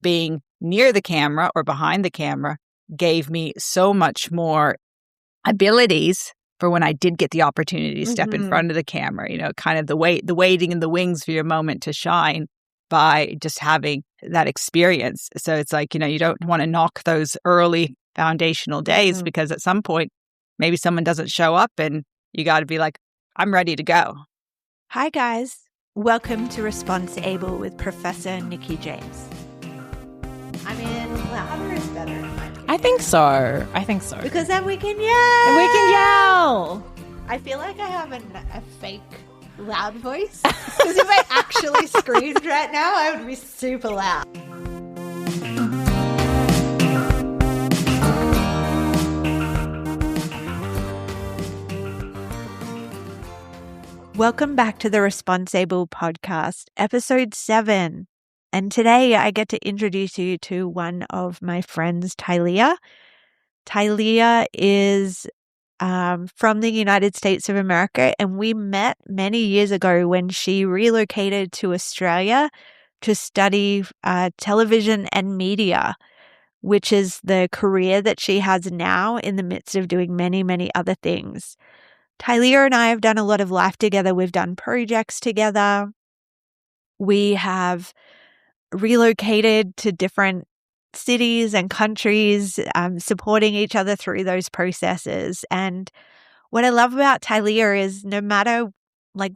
being near the camera or behind the camera gave me so much more abilities for when I did get the opportunity to step in front of the camera, kind of the waiting in the wings for your moment to shine by just having that experience. So it's like, you don't want to knock those early foundational days because at some point, maybe someone doesn't show up and you got to be like, I'm ready to go. Hi, guys. Welcome to Response Able with Professor Nikki James. I mean, louder is better in my opinion. I think so. Because then we can yell. I feel like I have a fake loud voice. Because if I actually screamed right now, I would be super loud. Welcome back to the Response Able podcast, episode 7. And today I get to introduce you to one of my friends, Tylea. Tylea is from the United States of America, and we met many years ago when she relocated to Australia to study television and media, which is the career that she has now in the midst of doing many, many other things. Tylea and I have done a lot of life together. We've done projects together. We have relocated to different cities and countries, supporting each other through those processes. And what I love about Tylea is no matter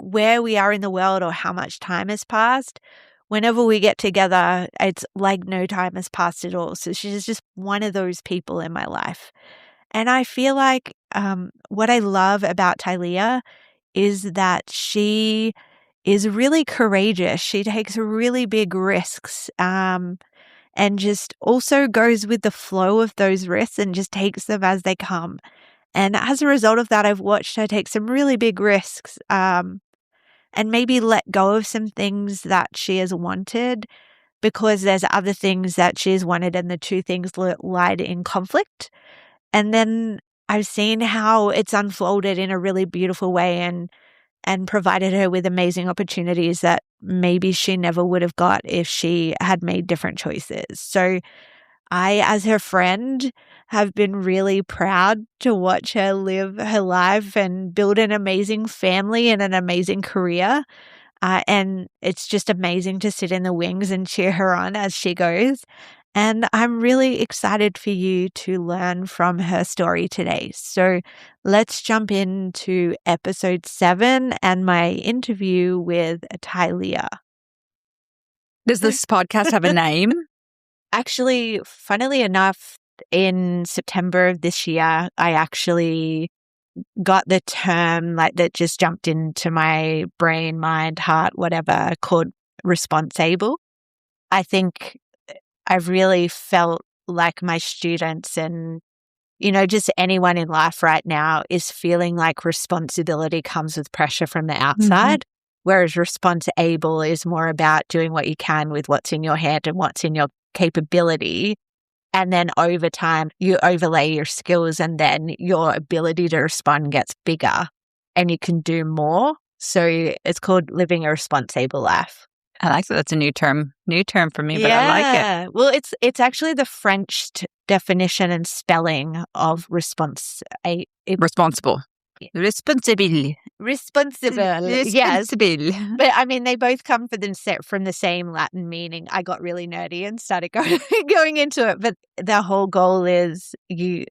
where we are in the world or how much time has passed, whenever we get together, it's like no time has passed at all. So she's just one of those people in my life. And I feel like what I love about Tylea is that she is really courageous. She takes really big risks and just also goes with the flow of those risks and just takes them as they come. And as a result of that, I've watched her take some really big risks and maybe let go of some things that she has wanted because there's other things that she has wanted and the two things lied in conflict. And then I've seen how it's unfolded in a really beautiful way and provided her with amazing opportunities that maybe she never would have got if she had made different choices. So I, as her friend, have been really proud to watch her live her life and build an amazing family and an amazing career. And it's just amazing to sit in the wings and cheer her on as she goes. And I'm really excited for you to learn from her story today. So let's jump into episode 7 and my interview with Tylea. Does this podcast have a name? Actually, funnily enough, in September of this year, I actually got the term that just jumped into my brain, mind, heart, whatever, called Response Able. I think I've really felt like my students and, just anyone in life right now is feeling like responsibility comes with pressure from the outside, whereas response able is more about doing what you can with what's in your head and what's in your capability. And then over time, you overlay your skills and then your ability to respond gets bigger and you can do more. So it's called living a responsible life. I like that. That's a new term for me, but I like it. Well, it's actually the French definition and spelling of responsible. Responsible. Responsible. Yes. But I mean, they both come from the same Latin meaning. I got really nerdy and started going into it. But the whole goal is you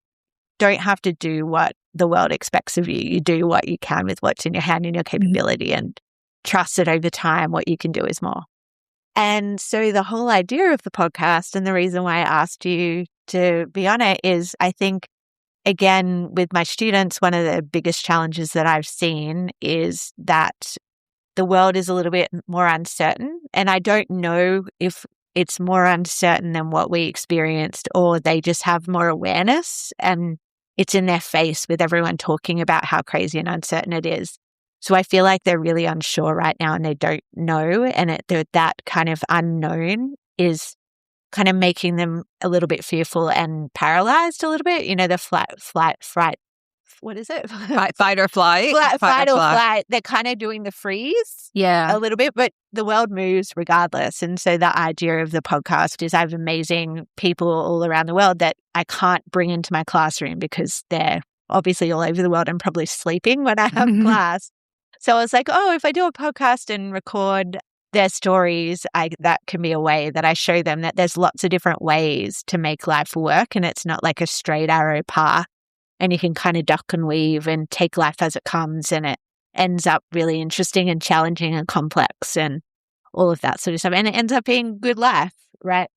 don't have to do what the world expects of you. You do what you can with what's in your hand and your capability and trust that over time what you can do is more. And so the whole idea of the podcast and the reason why I asked you to be on it is I think, again, with my students, one of the biggest challenges that I've seen is that the world is a little bit more uncertain. And I don't know if it's more uncertain than what we experienced or they just have more awareness and it's in their face with everyone talking about how crazy and uncertain it is. So I feel like they're really unsure right now and they don't know. And that kind of unknown is kind of making them a little bit fearful and paralyzed a little bit. The fight, what is it? Fight or flight. Fight or flight. They're kind of doing the freeze Yeah. a little bit, but the world moves regardless. And so the idea of the podcast is I have amazing people all around the world that I can't bring into my classroom because they're obviously all over the world and probably sleeping when I have class. So I was like, oh, if I do a podcast and record their stories, that can be a way that I show them that there's lots of different ways to make life work, and it's not like a straight arrow path, and you can kind of duck and weave and take life as it comes, and it ends up really interesting and challenging and complex and all of that sort of stuff, and it ends up being good life, right?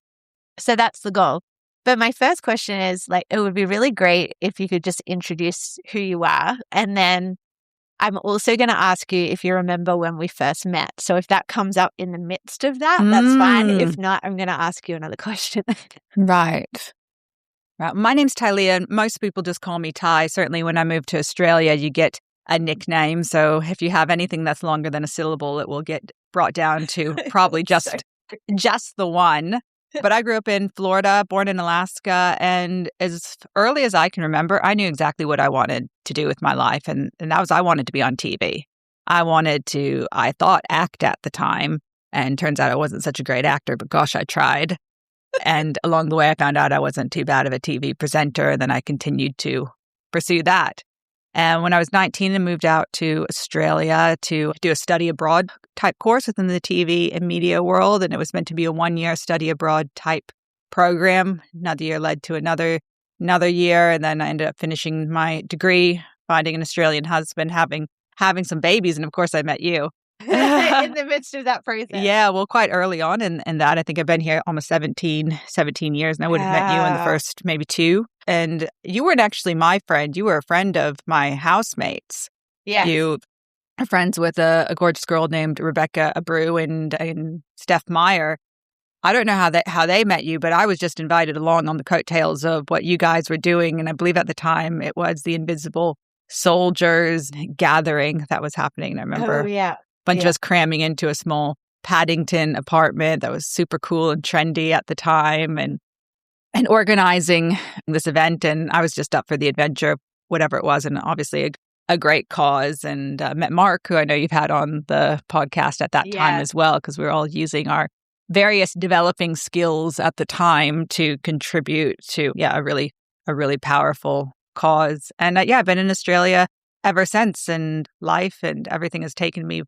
So that's the goal. But my first question is, like, it would be really great if you could just introduce who you are, and then I'm also going to ask you if you remember when we first met. So if that comes up in the midst of that, that's fine. If not, I'm going to ask you another question. Right. My name's Tylea, and most people just call me Ty. Certainly when I moved to Australia, you get a nickname. So if you have anything that's longer than a syllable, it will get brought down to probably just the one. But I grew up in Florida, born in Alaska, and as early as I can remember, I knew exactly what I wanted to do with my life, and that was I wanted to be on TV. I thought, act at the time, and turns out I wasn't such a great actor, but gosh, I tried. And along the way, I found out I wasn't too bad of a TV presenter, and then I continued to pursue that. And when I was 19, I moved out to Australia to do a study abroad type course within the TV and media world. And it was meant to be a 1-year study abroad type program. Another year led to another year. And then I ended up finishing my degree, finding an Australian husband, having some babies. And of course, I met you. In the midst of that process. Yeah, well, quite early on in that. I think I've been here almost 17 years, and I would have met you in the first maybe 2. And you weren't actually my friend. You were a friend of my housemates. Yeah. You are friends with a gorgeous girl named Rebecca Abreu and Steph Meyer. I don't know how they met you, but I was just invited along on the coattails of what you guys were doing. And I believe at the time it was the Invisible Soldiers gathering that was happening. And I remember bunch of us cramming into a small Paddington apartment that was super cool and trendy at the time and organizing this event. And I was just up for the adventure, whatever it was. And obviously a great cause. And met Mark, who I know you've had on the podcast at that time as well, because we were all using our various developing skills at the time to contribute to, a really powerful cause. And I've been in Australia ever since, and life and everything has taken me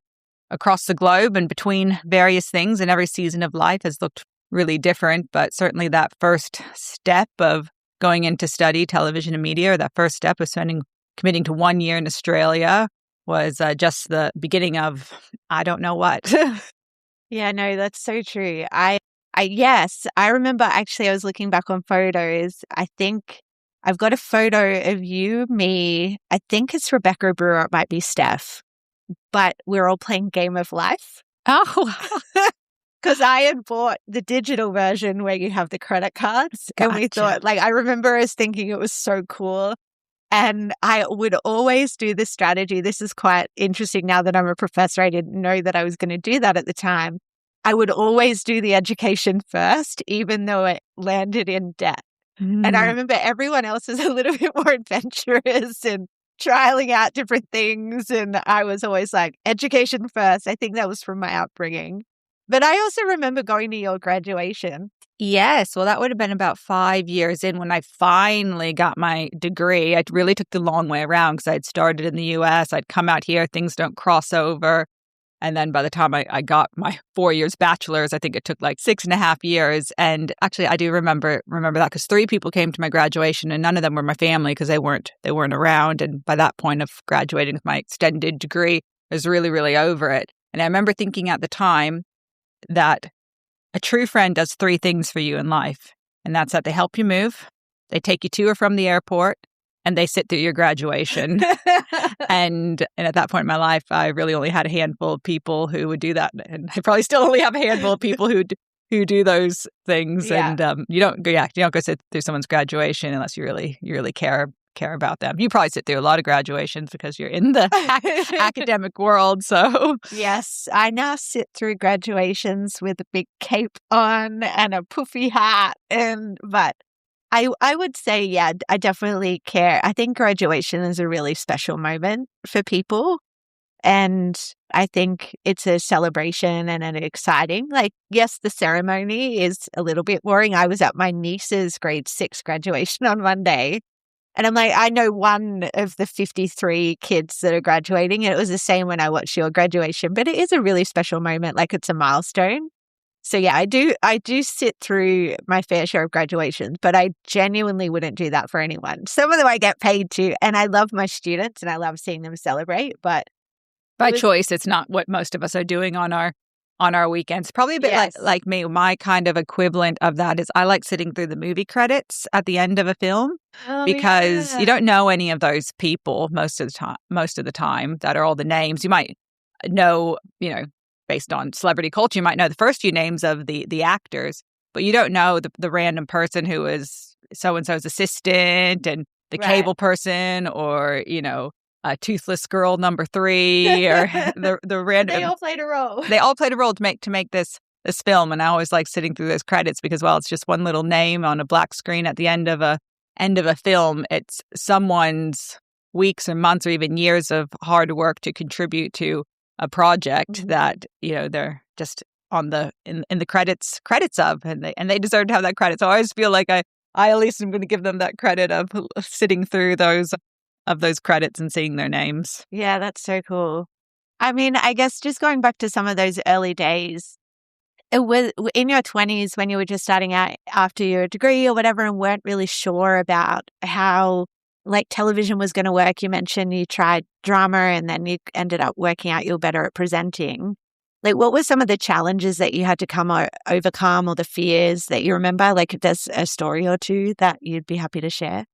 across the globe and between various things, and every season of life has looked really different. But certainly that first step of going into study television and media, or that first step of committing to 1 year in Australia was just the beginning of I don't know what. Yeah, no, that's so true. Yes, I remember actually I was looking back on photos. I think I've got a photo of you, me, I think it's Rebecca Brewer, it might be Steph. But we're all playing Game of Life. Oh, because I had bought the digital version where you have the credit cards. Gotcha. And we thought, I remember us thinking it was so cool. And I would always do this strategy. This is quite interesting now that I'm a professor. I didn't know that I was going to do that at the time. I would always do the education first, even though it landed in debt. And I remember everyone else is a little bit more adventurous and trialing out different things. And I was always like, education first. I think that was from my upbringing. But I also remember going to your graduation. Yes. Well, that would have been about 5 years in when I finally got my degree. I really took the long way around because I'd started in the U.S. I'd come out here. Things don't cross over. And then by the time I got my 4 years bachelor's, I think it took like 6.5 years. And actually, I do remember that because 3 people came to my graduation, and none of them were my family because they weren't around. And by that point of graduating with my extended degree, I was really, really over it. And I remember thinking at the time that a true friend does 3 things for you in life, and that's that they help you move, they take you to or from the airport, and they sit through your graduation. and at that point in my life, I really only had a handful of people who would do that. And I probably still only have a handful of people who do those things. Yeah. And you don't go sit through someone's graduation unless you really care about them. You probably sit through a lot of graduations because you're in the academic world. So yes, I now sit through graduations with a big cape on and a poofy hat. But I would say, yeah, I definitely care. I think graduation is a really special moment for people. And I think it's a celebration and an exciting, like, yes, the ceremony is a little bit boring. I was at my niece's grade 6 graduation on Monday. And I'm like, I know one of the 53 kids that are graduating, and it was the same when I watched your graduation, but it is a really special moment. Like, it's a milestone. So yeah, I do sit through my fair share of graduations, but I genuinely wouldn't do that for anyone. Some of them I get paid to, and I love my students and I love seeing them celebrate, but by choice, it's not what most of us are doing on our weekends. Probably a bit like me. My kind of equivalent of that is I like sitting through the movie credits at the end of a film because you don't know any of those people most of the time that are all the names. You might know, based on celebrity culture, you might know the first few names of the actors, but you don't know the random person who is so-and-so's assistant and the cable person or, a toothless girl number 3 or the random. They all played a role. They all played a role to make this film, and I always like sitting through those credits because, well, it's just one little name on a black screen at the end of a film. It's someone's weeks or months or even years of hard work to contribute to a project that they're just on in the credits of, and they deserve to have that credit. So I always feel like I at least am going to give them that credit of sitting through those credits and seeing their names. Yeah, that's so cool. I mean, I guess just going back to some of those early days, it was in your 20s when you were just starting out after your degree or whatever and weren't really sure about how like television was going to work. You mentioned you tried drama and then you ended up working out you're better at presenting. Like, what were some of the challenges that you had to overcome or the fears that you remember? Like, there's a story or two that you'd be happy to share?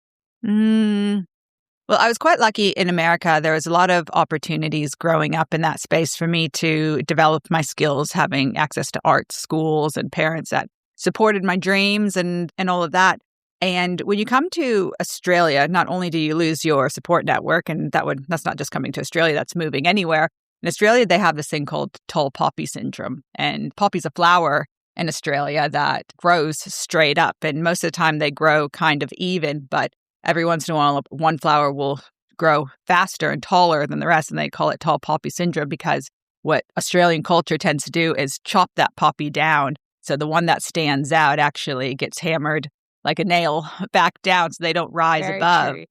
Well, I was quite lucky in America. There was a lot of opportunities growing up in that space for me to develop my skills, having access to art schools and parents that supported my dreams and all of that. And when you come to Australia, not only do you lose your support network, and that's not just coming to Australia, that's moving anywhere. In Australia, they have this thing called tall poppy syndrome. And poppy's a flower in Australia that grows straight up. And most of the time they grow kind of even, but every once in a while, one flower will grow faster and taller than the rest, and they call it tall poppy syndrome because what Australian culture tends to do is chop that poppy down. So the one that stands out actually gets hammered like a nail back down so they don't rise above. True.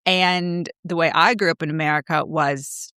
And the way I grew up in America was,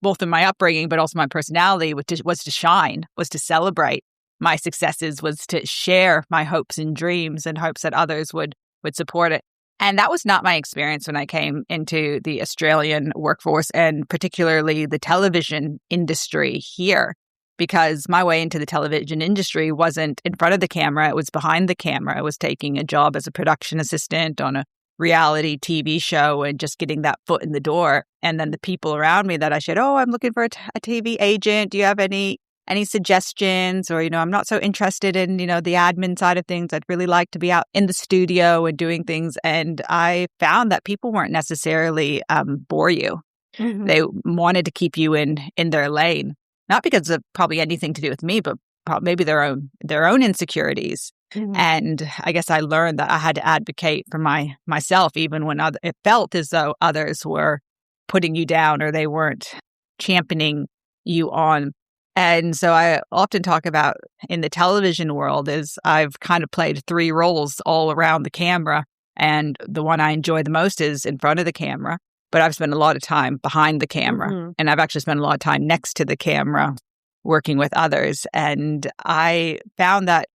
both in my upbringing, but also my personality, was to shine, was to celebrate my successes, was to share my hopes and dreams and hopes that others would support it. And that was not my experience when I came into the Australian workforce and particularly the television industry here, because my way into the television industry wasn't in front of the camera. It was behind the camera. I was taking a job as a production assistant on a reality TV show and just getting that foot in the door. And then the people around me that I said, I'm looking for a TV agent. Do you have any suggestions? Or, I'm not so interested in, the admin side of things. I'd really like to be out in the studio and doing things. And I found that people weren't necessarily bore you. Mm-hmm. They wanted to keep you in their lane, not because of probably anything to do with me, but maybe their own insecurities. Mm-hmm. And I guess I learned that I had to advocate for myself, even when it felt as though others were putting you down or they weren't championing you on. And so I often talk about in the television world is I've kind of played 3 roles all around the camera. And the one I enjoy the most is in front of the camera. But I've spent a lot of time behind the camera. Mm-hmm. And I've actually spent a lot of time next to the camera working with others. And I found that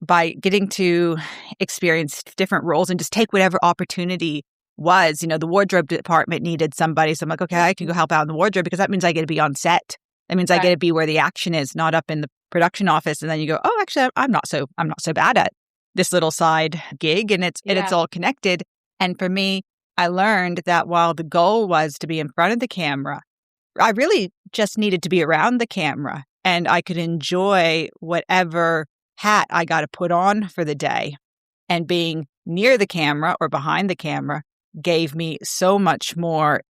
by getting to experience different roles and just take whatever opportunity was, the wardrobe department needed somebody. So I'm like, okay, I can go help out in the wardrobe because that means I get to be on set. That means I get to be where the action is, not up in the production office. And then you go, oh, actually, I'm not so bad at this little side gig, and it's all connected. And for me, I learned that while the goal was to be in front of the camera, I really just needed to be around the camera, and I could enjoy whatever hat I got to put on for the day. And being near the camera or behind the camera gave me so much more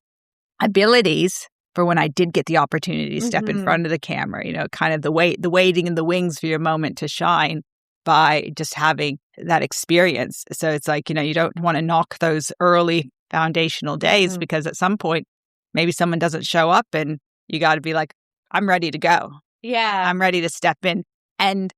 abilities for when I did get the opportunity to step in front of the camera, kind of the waiting in the wings for your moment to shine. by just having that experience. So it's like, you don't want to knock those early foundational days because at some point, maybe someone doesn't show up and you got to be like, I'm ready to go. Yeah. I'm ready to step in. And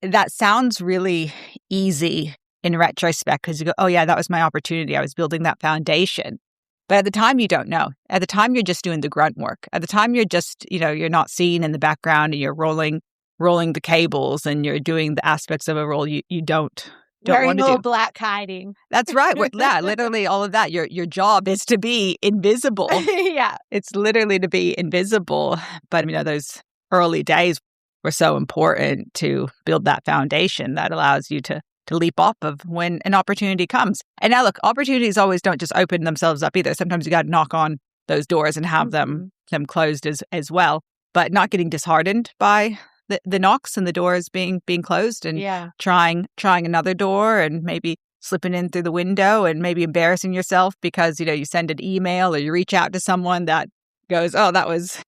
that sounds really easy in retrospect because you go, oh yeah, that was my opportunity. I was building that foundation. But at the time, you don't know. At the time, you're just doing the grunt work. At the time, you're just, you're not seen in the background and you're rolling the cables and you're doing the aspects of a role you don't Wearing want to all do. black hiding. That's right. Yeah, literally all of that. Your job is to be invisible. Yeah. It's literally to be invisible. But, those early days were so important to build that foundation that allows you to leap off of when an opportunity comes. And now, look, opportunities always don't just open themselves up either. Sometimes you got to knock on those doors and have them closed as well. But not getting disheartened by the knocks and the doors being closed and trying another door and maybe slipping in through the window and maybe embarrassing yourself because, you send an email or you reach out to someone that goes, oh, that was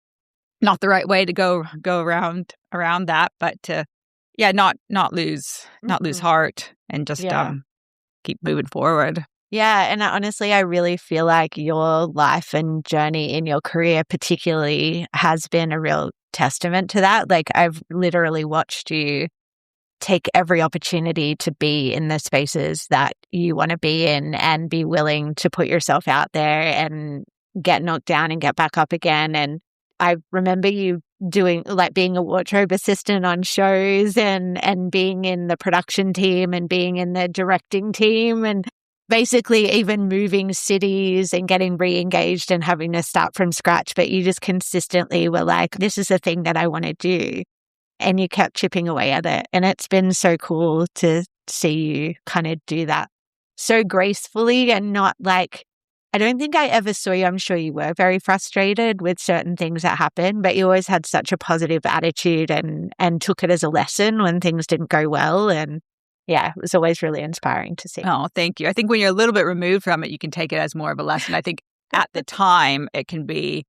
not the right way to go around that. But to not lose heart and just keep moving forward. Yeah. And honestly, I really feel like your life and journey in your career particularly has been a real testament to that. Like I've literally watched you take every opportunity to be in the spaces that you want to be in and be willing to put yourself out there and get knocked down and get back up again. And I remember you doing being a wardrobe assistant on shows and being in the production team and being in the directing team and basically even moving cities and getting re-engaged and having to start from scratch. But you just consistently were like, this is the thing that I want to do. And you kept chipping away at it. And it's been so cool to see you kind of do that so gracefully and not like, I don't think I ever saw you. I'm sure you were very frustrated with certain things that happened, but you always had such a positive attitude and took it as a lesson when things didn't go well. And yeah, it was always really inspiring to see. Oh, thank you. I think when you're a little bit removed from it, you can take it as more of a lesson. I think at the time it can be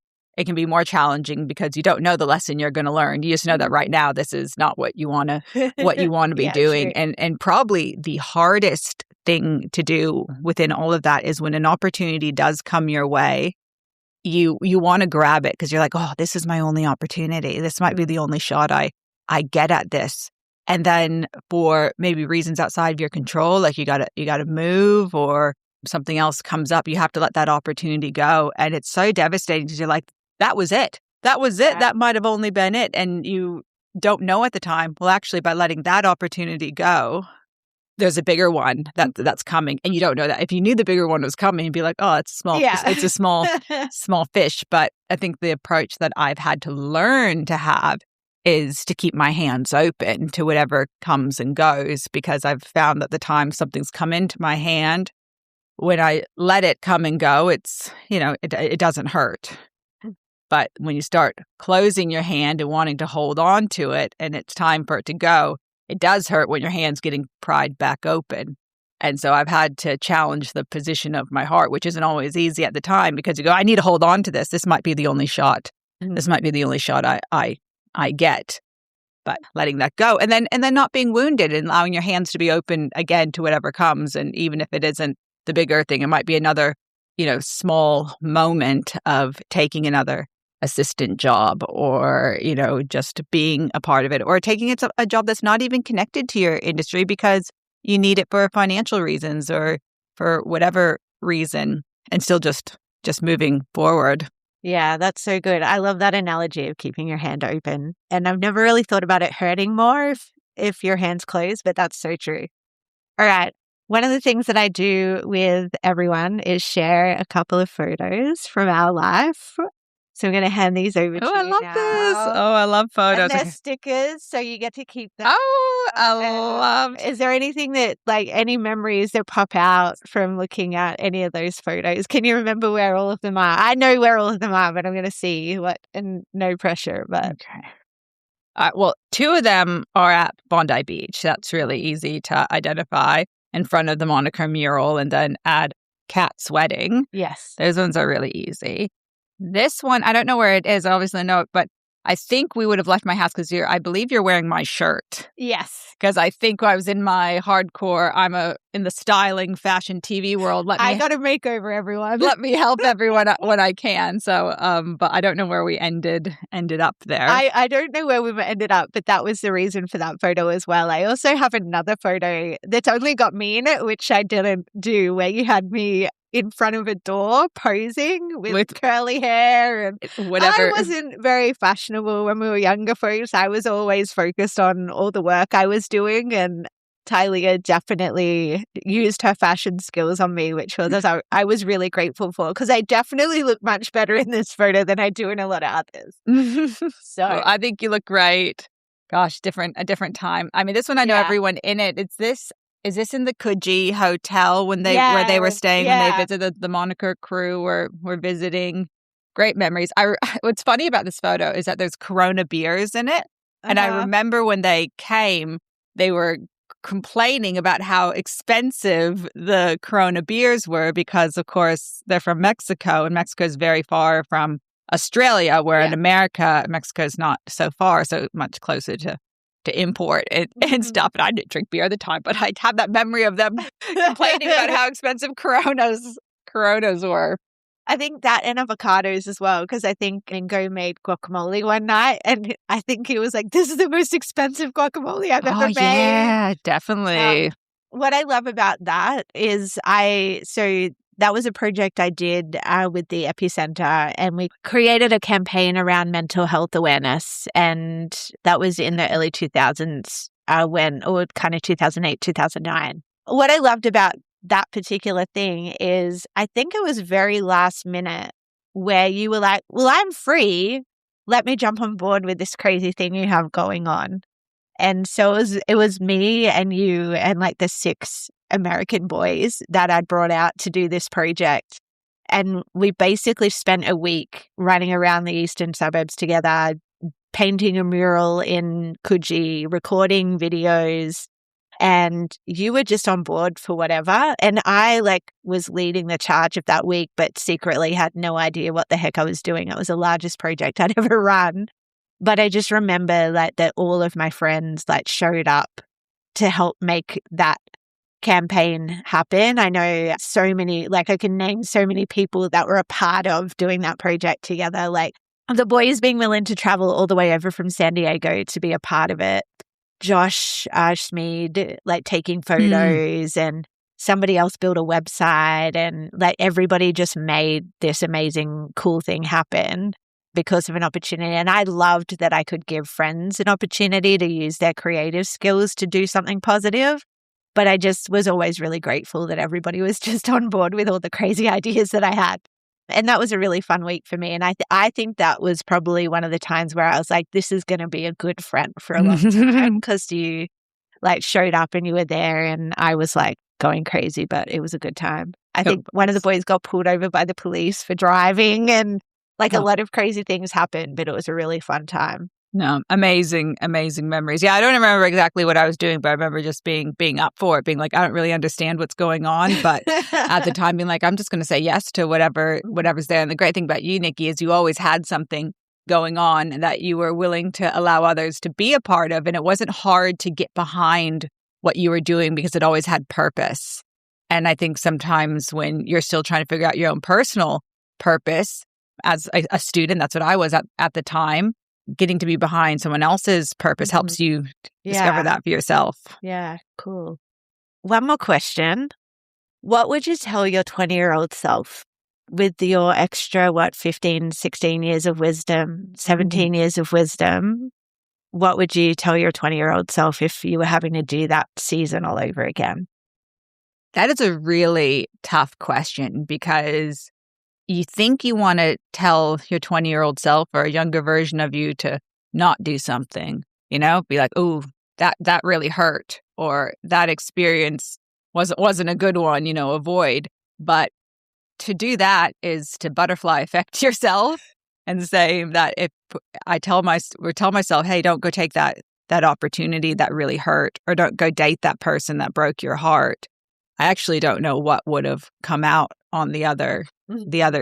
more challenging because you don't know the lesson you're going to learn. You just know that right now this is not what you want to be doing. True. And probably the hardest thing to do within all of that is when an opportunity does come your way, you want to grab it because you're like, oh, this is my only opportunity. This might be the only shot I get at this. And then for maybe reasons outside of your control, like you gotta move or something else comes up, you have to let that opportunity go. And it's so devastating because you're like, that was it. That was it. That might have only been it. And you don't know at the time. Well, actually, by letting that opportunity go, there's a bigger one that's coming. And you don't know that. If you knew the bigger one was coming, you'd be like, oh, it's small. Yeah. It's a small fish. But I think the approach that I've had to learn to have is to keep my hands open to whatever comes and goes, because I've found that the time something's come into my hand, when I let it come and go, it's, it doesn't hurt. But when you start closing your hand and wanting to hold on to it and it's time for it to go, it does hurt when your hand's getting pried back open. And so I've had to challenge the position of my heart, which isn't always easy at the time because you go, I need to hold on to this. This might be the only shot. Mm-hmm. This might be the only shot I get. But letting that go and then not being wounded and allowing your hands to be open again to whatever comes. And even if it isn't the bigger thing, it might be another, small moment of taking another assistant job or, just being a part of it or taking a job that's not even connected to your industry because you need it for financial reasons or for whatever reason and still just moving forward. Yeah, that's so good. I love that analogy of keeping your hand open. And I've never really thought about it hurting more if your hand's closed, but that's so true. All right. One of the things that I do with everyone is share a couple of photos from our life. So I'm going to hand these over to you I love now. this. Oh, I love photos. And they're stickers, so you get to keep them. Oh, I love. Is there anything that, any memories that pop out from looking at any of those photos? Can you remember where all of them are? I know where all of them are, but I'm going to see what, and no pressure, but. Okay. Well, 2 of them are at Bondi Beach. That's really easy to identify in front of the Monica mural, and then at Kat's wedding. Yes. Those ones are really easy. This one, I don't know where it is. I obviously know it, but I think we would have left my house because I believe you're wearing my shirt. Yes. Because I think I was in my hardcore, in the styling fashion TV world. I got a makeover, everyone. Let me help everyone when I can. So, but I don't know where we ended up there. I don't know where we ended up, but that was the reason for that photo as well. I also have another photo that's only got me in it, which I didn't do, where you had me in front of a door posing with curly hair and whatever. I wasn't very fashionable when we were younger folks. I was always focused on all the work I was doing, and Tylea definitely used her fashion skills on me, which was I was really grateful for, because I definitely look much better in this photo than I do in a lot of others. So well, I think you look great. Gosh, a different time. I mean, this one I know everyone in it. Is this in the Coogee Hotel where they were staying when they visited the Monaco crew were visiting? Great memories. What's funny about this photo is that there's Corona beers in it. And I remember when they came, they were complaining about how expensive the Corona beers were because, of course, they're from Mexico, and Mexico is very far from Australia, where in America, Mexico is not so far, so much closer to import and stuff. And I didn't drink beer at the time, but I have that memory of them complaining about how expensive Coronas were. I think that and avocados as well, because I think Mingo made guacamole one night, and I think he was like, "This is the most expensive guacamole I've ever made." Yeah, definitely. What I love about that is that was a project I did with the Epicenter, and we created a campaign around mental health awareness. And that was in the early 2000s, or kind of 2008, 2009. What I loved about that particular thing is I think it was very last minute where you were like, well, I'm free. Let me jump on board with this crazy thing you have going on. And so it was me and you and like the 6 American boys that I'd brought out to do this project. And we basically spent a week running around the eastern suburbs together, painting a mural in Coogee, recording videos, and you were just on board for whatever. And I was leading the charge of that week, but secretly had no idea what the heck I was doing. It was the largest project I'd ever run. But I just remember that all of my friends showed up to help make that campaign happen. I know so many, I can name so many people that were a part of doing that project together. The boys being willing to travel all the way over from San Diego to be a part of it. Josh Schmid, taking photos, and somebody else built a website, and everybody just made this amazing, cool thing happen because of an opportunity. And I loved that I could give friends an opportunity to use their creative skills to do something positive. But I just was always really grateful that everybody was just on board with all the crazy ideas that I had. And that was a really fun week for me. And I think that was probably one of the times where I was like, this is going to be a good friend for a long time, because you showed up and you were there, and I was going crazy, but it was a good time. I think one of the boys got pulled over by the police for driving, and a lot of crazy things happened, but it was a really fun time. No, amazing memories. Yeah, I don't remember exactly what I was doing, but I remember just being up for it, being I don't really understand what's going on. But at the time being I'm just going to say yes to whatever's there. And the great thing about you, Nikki, is you always had something going on that you were willing to allow others to be a part of. And it wasn't hard to get behind what you were doing because it always had purpose. And I think sometimes when you're still trying to figure out your own personal purpose as a student, that's what I was at the time. Getting to be behind someone else's purpose helps you discover that for yourself. Yeah, cool. One more question. What would you tell your 20-year-old self with your extra, 15, 16 years of wisdom, 17 years of wisdom? What would you tell your 20-year-old self if you were having to do that season all over again? That is a really tough question, because you think you want to tell your 20-year-old self or a younger version of you to not do something, be like, oh, that really hurt, or that experience wasn't a good one, avoid. But to do that is to butterfly effect yourself and say that if I tell myself, hey, don't go take that opportunity that really hurt, or don't go date that person that broke your heart. I actually don't know what would have come out on the other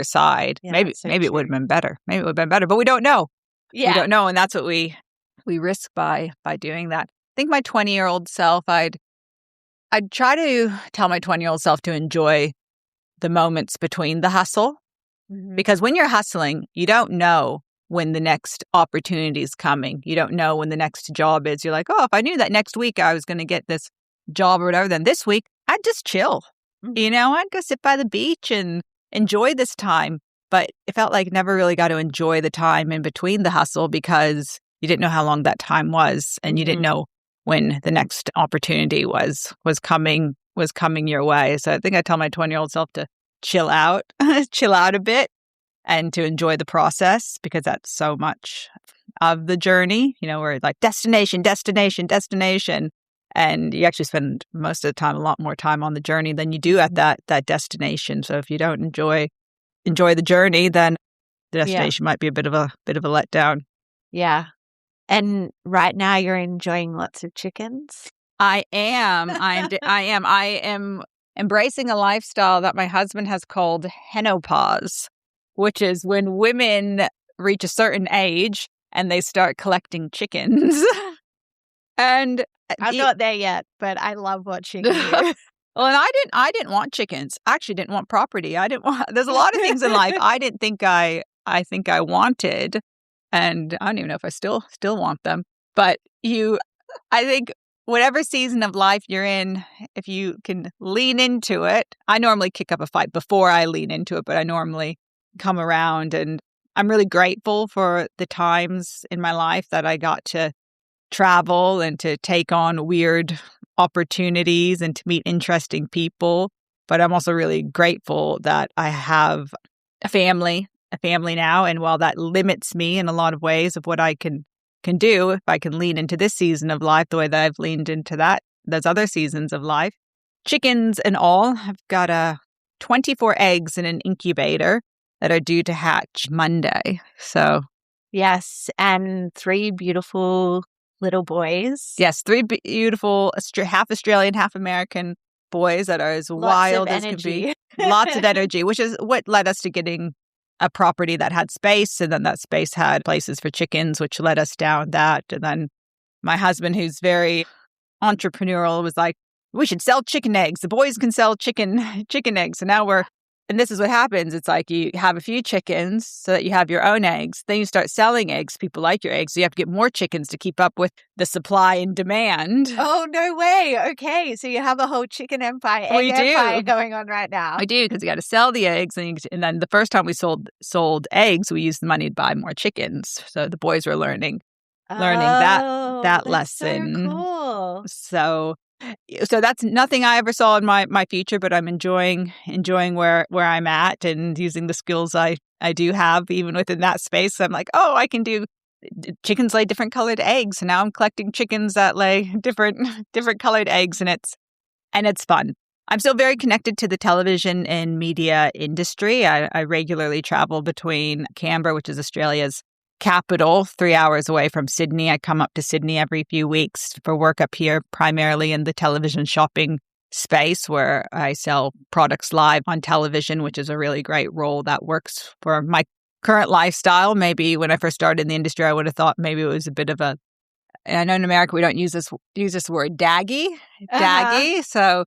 side. Yeah, maybe it would have been better. Maybe it would have been better, but we don't know. We don't know. And that's what we risk by doing that. I think my 20-year-old self, I'd try to tell my 20-year-old self to enjoy the moments between the hustle. Because when you're hustling, you don't know when the next opportunity is coming. You don't know when the next job is. You're like, oh, if I knew that next week I was going to get this job or whatever, then this week I'd just chill. I'd go sit by the beach and enjoy this time. But it felt like never really got to enjoy the time in between the hustle because you didn't know how long that time was, and you didn't know when the next opportunity was coming your way. So I think I tell my 20-year-old self to chill out a bit and to enjoy the process, because that's so much of the journey. We're like destination, and you actually spend most of the time, a lot more time on the journey than you do at that destination. So if you don't enjoy the journey, then the destination might be a bit of a letdown. Yeah. And right now you're enjoying lots of chickens? I am. I am embracing a lifestyle that my husband has called henopause, which is when women reach a certain age and they start collecting chickens. And I'm not there yet, but I love watching you. Well, and I didn't want chickens. I actually didn't want property. There's a lot of things in life I didn't think I wanted. And I don't even know if I still want them. But I think whatever season of life you're in, if you can lean into it, I normally kick up a fight before I lean into it, but I normally come around. And I'm really grateful for the times in my life that I got to travel and to take on weird opportunities and to meet interesting people. But I'm also really grateful that I have a family now. And while that limits me in a lot of ways of what I can do, if I can lean into this season of life the way that I've leaned into those other seasons of life, chickens and all, I've got 24 eggs in an incubator that are due to hatch Monday. So yes, and 3 beautiful little boys. Yes, 3 beautiful, half Australian, half American boys that are as wild as can be. Lots of energy, which is what led us to getting a property that had space, and then that space had places for chickens, which led us down that. And then my husband, who's very entrepreneurial, was like, we should sell chicken eggs. The boys can sell chicken eggs. So now and this is what happens. It's like you have a few chickens so that you have your own eggs. Then you start selling eggs. People like your eggs. So you have to get more chickens to keep up with the supply and demand. Oh, no way. Okay. So you have a whole chicken empire, empire going on right now. I do, because you got to sell the eggs. And then the first time we sold eggs, we used the money to buy more chickens. So the boys were learning that lesson. So cool. So that's nothing I ever saw in my future, but I'm enjoying where I'm at and using the skills I do have even within that space. I'm like, oh, I can do chickens lay different colored eggs. And now I'm collecting chickens that lay different colored eggs, and it's fun. I'm still very connected to the television and media industry. I regularly travel between Canberra, which is Australia's capital, 3 hours away from Sydney. I come up to Sydney every few weeks for work up here, primarily in the television shopping space, where I sell products live on television, which is a really great role that works for my current lifestyle. Maybe when I first started in the industry, I would have thought maybe it was a bit of and I know in America we don't use this word daggy. So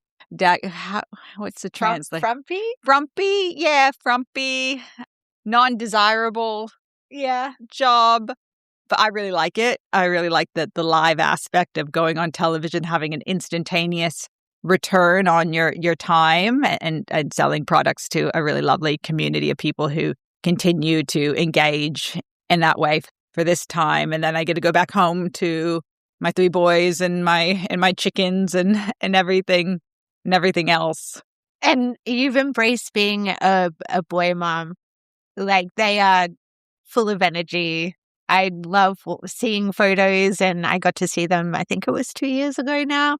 what's the translation? Frumpy, yeah, frumpy, non-desirable. Yeah. Job. But I really like it. I really like the live aspect of going on television, having an instantaneous return on your time, and selling products to a really lovely community of people who continue to engage in that way for this time. And then I get to go back home to my 3 boys and my chickens and everything else. And you've embraced being a boy mom. Like, they are full of energy. I love seeing photos, and I got to see them, I think it was 2 years ago now.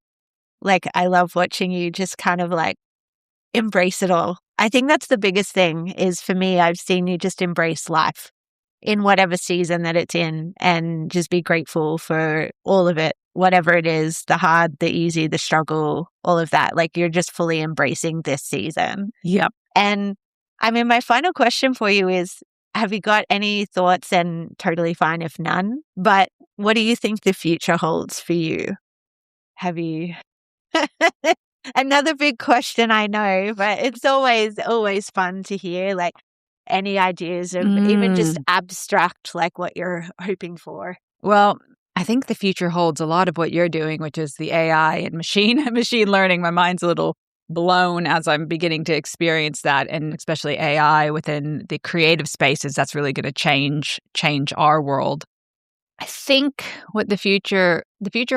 Like, I love watching you just kind of like embrace it all. I think that's the biggest thing is, for me, I've seen you just embrace life in whatever season that it's in, and just be grateful for all of it, whatever it is, the hard, the easy, the struggle, all of that. Like, you're just fully embracing this season. Yep. And I mean, my final question for you is, have you got any thoughts? And totally fine if none, but what do you think the future holds for you? Have you another big question, I know, but it's always fun to hear like any ideas of even just abstract, like what you're hoping for. Well, I think the future holds a lot of what you're doing, which is the AI and machine learning. My mind's a little blown as I'm beginning to experience that, and especially AI within the creative spaces. That's really going to change our world. I think what the future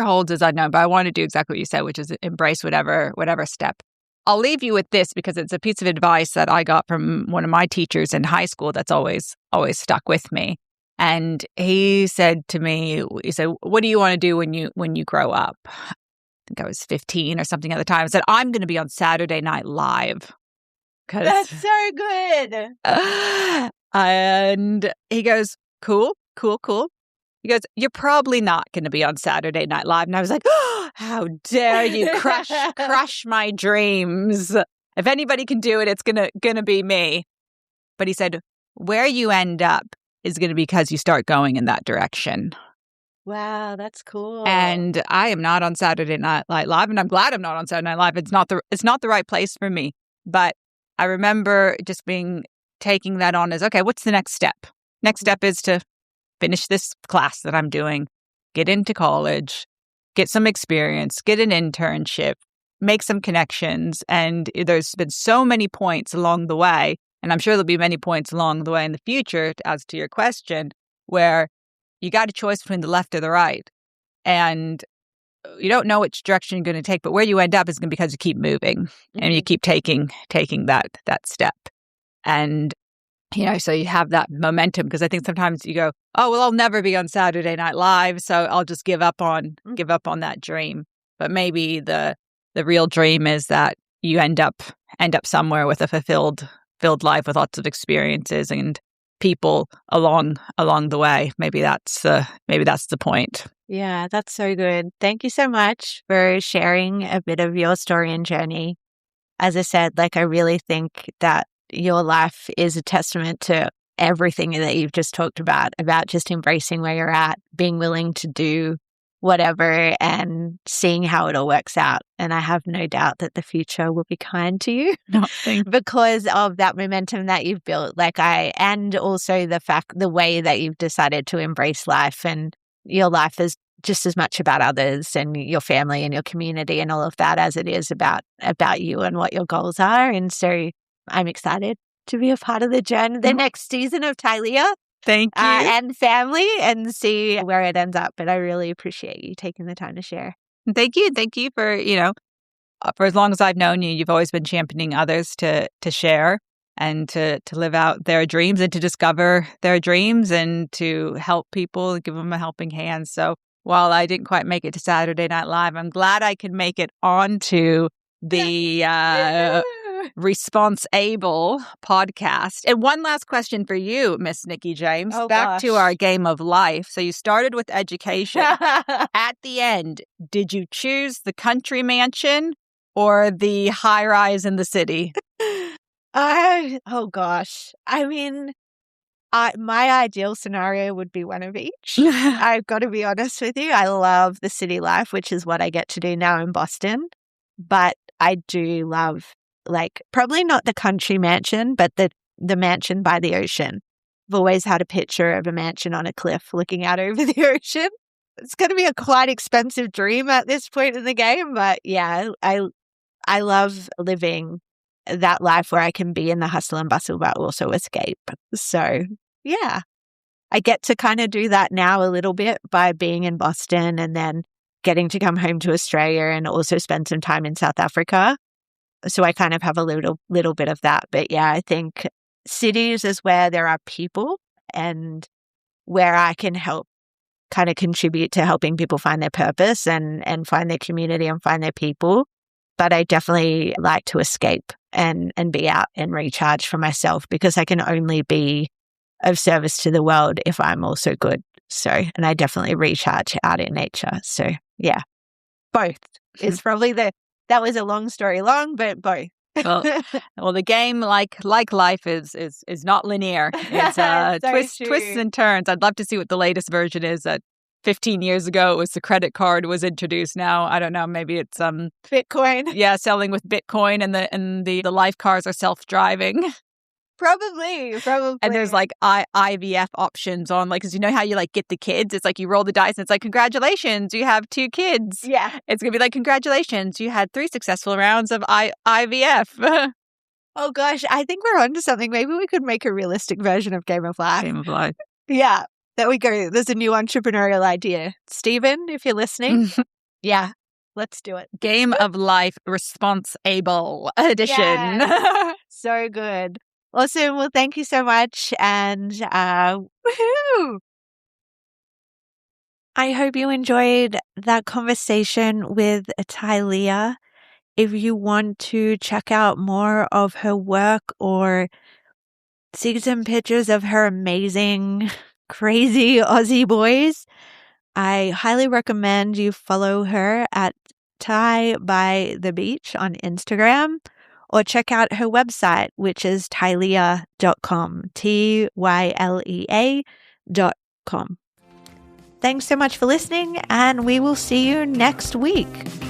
holds is unknown, but I want to do exactly what you said, which is embrace whatever step. I'll leave you with this because it's a piece of advice that I got from one of my teachers in high school that's always stuck with me. And he said to me, what do you want to do when you grow up? I think I was 15 or something at the time. I said, I'm going to be on Saturday Night Live. That's so good. And he goes, cool. He goes, you're probably not going to be on Saturday Night Live. And I was like, oh, how dare you crush my dreams. If anybody can do it, it's gonna be me. But he said, where you end up is going to be because you start going in that direction. Wow, that's cool. And I am not on Saturday Night Live, and I'm glad I'm not on Saturday Night Live. It's not the right place for me. But I remember just taking that on as, okay, what's the next step? Next step is to finish this class that I'm doing, get into college, get some experience, get an internship, make some connections. And there's been so many points along the way, and I'm sure there'll be many points along the way in the future, as to your question, where you got a choice between the left or the right. And you don't know which direction you're going to take, but where you end up is going to be because you keep moving and you keep taking that step. And so you have that momentum, because I think sometimes you go, oh, well, I'll never be on Saturday Night Live, so I'll just give up on that dream. But maybe the real dream is that you end up somewhere with a fulfilled life with lots of experiences and people along the way. Maybe that's the point. Yeah, that's so good. Thank you so much for sharing a bit of your story and journey. As I said, like, I really think that your life is a testament to everything that you've just talked about just embracing where you're at, being willing to do whatever and seeing how it all works out. And I have no doubt that the future will be kind to you because of that momentum that you've built. And also the way that you've decided to embrace life, and your life is just as much about others and your family and your community and all of that as it is about you and what your goals are. And so I'm excited to be a part of the journey, the next season of Tylea. Thank you. And family, and see where it ends up. But I really appreciate you taking the time to share. Thank you. Thank you for, for as long as I've known you, you've always been championing others to share and to live out their dreams and to discover their dreams and to help people and give them a helping hand. So while I didn't quite make it to Saturday Night Live, I'm glad I could make it onto the Response-Able podcast. And one last question for you, Miss Nikki James. Back to our game of life. So you started with education. At the end, did you choose the country mansion or the high rise in the city? Oh gosh. I mean, my ideal scenario would be one of each. I've got to be honest with you. I love the city life, which is what I get to do now in Boston. But I do love, probably not the country mansion, but the mansion by the ocean. I've always had a picture of a mansion on a cliff looking out over the ocean. It's going to be a quite expensive dream at this point in the game, but yeah, I love living that life where I can be in the hustle and bustle, but also escape. So yeah, I get to kind of do that now a little bit by being in Boston and then getting to come home to Australia and also spend some time in South Africa. So I kind of have a little bit of that. But yeah, I think cities is where there are people and where I can help kind of contribute to helping people find their purpose and find their community and find their people. But I definitely like to escape and be out and recharge for myself, because I can only be of service to the world if I'm also good. So, and I definitely recharge out in nature. So yeah, both. It's probably that was a long story long, but both. Well, the game, like life, is not linear. It's twists and turns. I'd love to see what the latest version is. 15 years ago, it was the credit card was introduced. Now, I don't know, maybe it's Bitcoin. Yeah, selling with Bitcoin, and the life cars are self-driving. Probably. And there's like IVF options on, like, because you know how you like get the kids? It's like you roll the dice and it's like, congratulations, you have 2 kids. Yeah. It's going to be like, congratulations, you had 3 successful rounds of IVF. Oh gosh, I think we're onto something. Maybe we could make a realistic version of Game of Life. Game of Life. Yeah. There we go. There's a new entrepreneurial idea. Stephen, if you're listening, yeah, let's do it. Game of Life Response-able edition. Yeah. So good. Awesome. Well, thank you so much. And woohoo! I hope you enjoyed that conversation with Tylea. If you want to check out more of her work or see some pictures of her amazing crazy Aussie boys, I highly recommend you follow her at Ty by the Beach on Instagram, or check out her website, which is tylea.com, TYLEA.com. Thanks so much for listening, and we will see you next week.